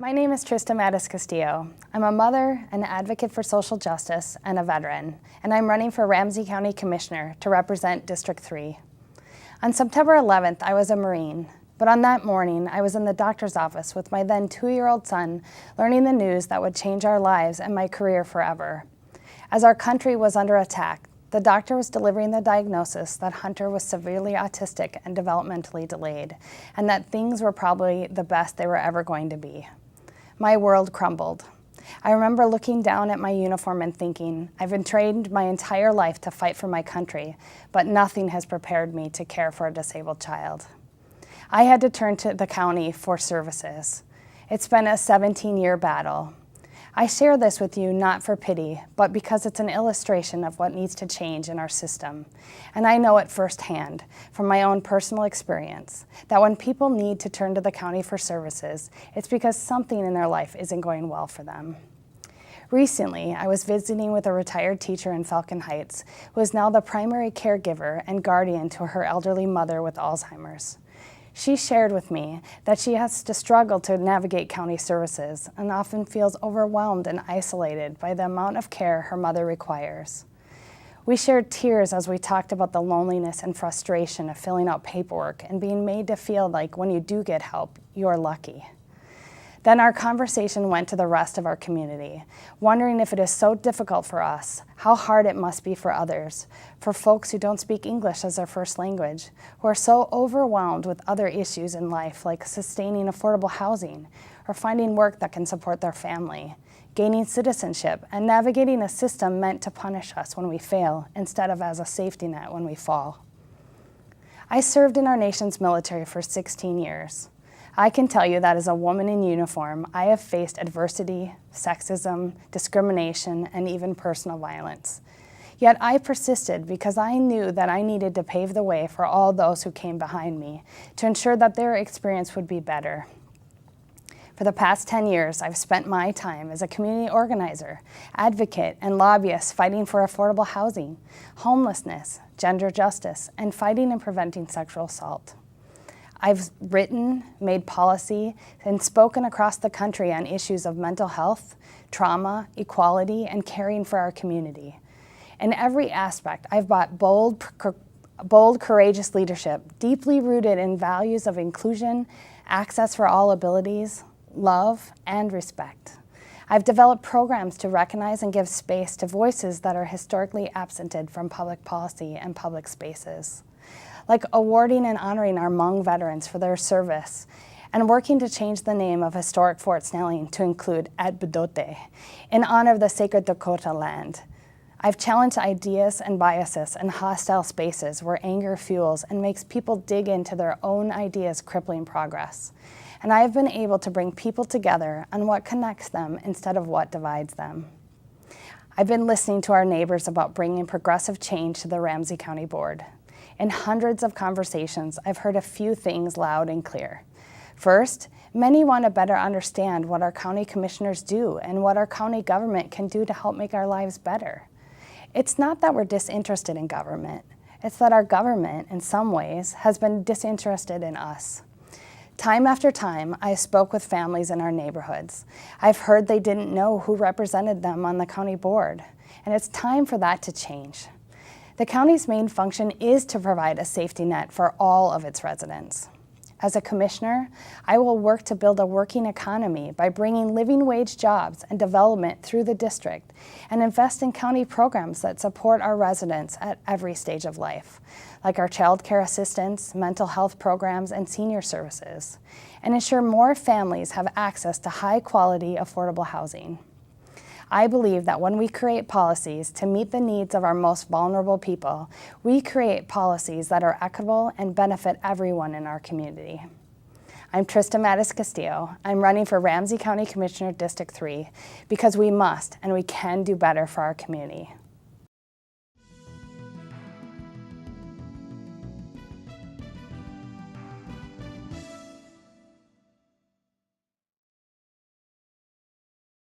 My name is Trista MatasCastillo. I'm a mother, an advocate for social justice, and a veteran, and I'm running for Ramsey County Commissioner to represent District 3. On September 11th, I was a Marine, but on that morning, I was in the doctor's office with my then 2-year-old son, learning the news that would change our lives and my career forever. As our country was under attack, the doctor was delivering the diagnosis that Hunter was severely autistic and developmentally delayed, and that things were probably the best they were ever going to be. My world crumbled. I remember looking down at my uniform and thinking, I've been trained my entire life to fight for my country, but nothing has prepared me to care for a disabled child. I had to turn to the county for services. It's been a 17-year battle. I share this with you not for pity, but because it's an illustration of what needs to change in our system. And I know it firsthand from my own personal experience that when people need to turn to the county for services, it's because something in their life isn't going well for them. Recently, I was visiting with a retired teacher in Falcon Heights who is now the primary caregiver and guardian to her elderly mother with Alzheimer's. She shared with me that she has to struggle to navigate county services and often feels overwhelmed and isolated by the amount of care her mother requires. We shared tears as we talked about the loneliness and frustration of filling out paperwork and being made to feel like when you do get help, you're lucky. Then our conversation went to the rest of our community, wondering if it is so difficult for us, how hard it must be for others, for folks who don't speak English as their first language, who are so overwhelmed with other issues in life like sustaining affordable housing or finding work that can support their family, gaining citizenship, and navigating a system meant to punish us when we fail instead of as a safety net when we fall. I served in our nation's military for 16 years. I can tell you that as a woman in uniform, I have faced adversity, sexism, discrimination, and even personal violence. Yet I persisted because I knew that I needed to pave the way for all those who came behind me to ensure that their experience would be better. For the past 10 years, I've spent my time as a community organizer, advocate, and lobbyist fighting for affordable housing, homelessness, gender justice, and fighting and preventing sexual assault. I've written, made policy, and spoken across the country on issues of mental health, trauma, equality, and caring for our community. In every aspect, I've brought bold, courageous leadership, deeply rooted in values of inclusion, access for all abilities, love, and respect. I've developed programs to recognize and give space to voices that are historically absented from public policy and public spaces, like awarding and honoring our Hmong veterans for their service, and working to change the name of historic Fort Snelling to include Atbedote, in honor of the sacred Dakota land. I've challenged ideas and biases in hostile spaces where anger fuels and makes people dig into their own ideas, crippling progress. And I have been able to bring people together on what connects them instead of what divides them. I've been listening to our neighbors about bringing progressive change to the Ramsey County Board. In hundreds of conversations, I've heard a few things loud and clear. First, many want to better understand what our county commissioners do and what our county government can do to help make our lives better. It's not that we're disinterested in government. It's that our government, in some ways, has been disinterested in us. Time after time, I spoke with families in our neighborhoods. I've heard they didn't know who represented them on the county board, and it's time for that to change. The county's main function is to provide a safety net for all of its residents. As a commissioner, I will work to build a working economy by bringing living wage jobs and development through the district and invest in county programs that support our residents at every stage of life, like our child care assistance, mental health programs, and senior services, and ensure more families have access to high-quality, affordable housing. I believe that when we create policies to meet the needs of our most vulnerable people, we create policies that are equitable and benefit everyone in our community. I'm Trista MatasCastillo. I'm running for Ramsey County Commissioner District 3 because we must and we can do better for our community.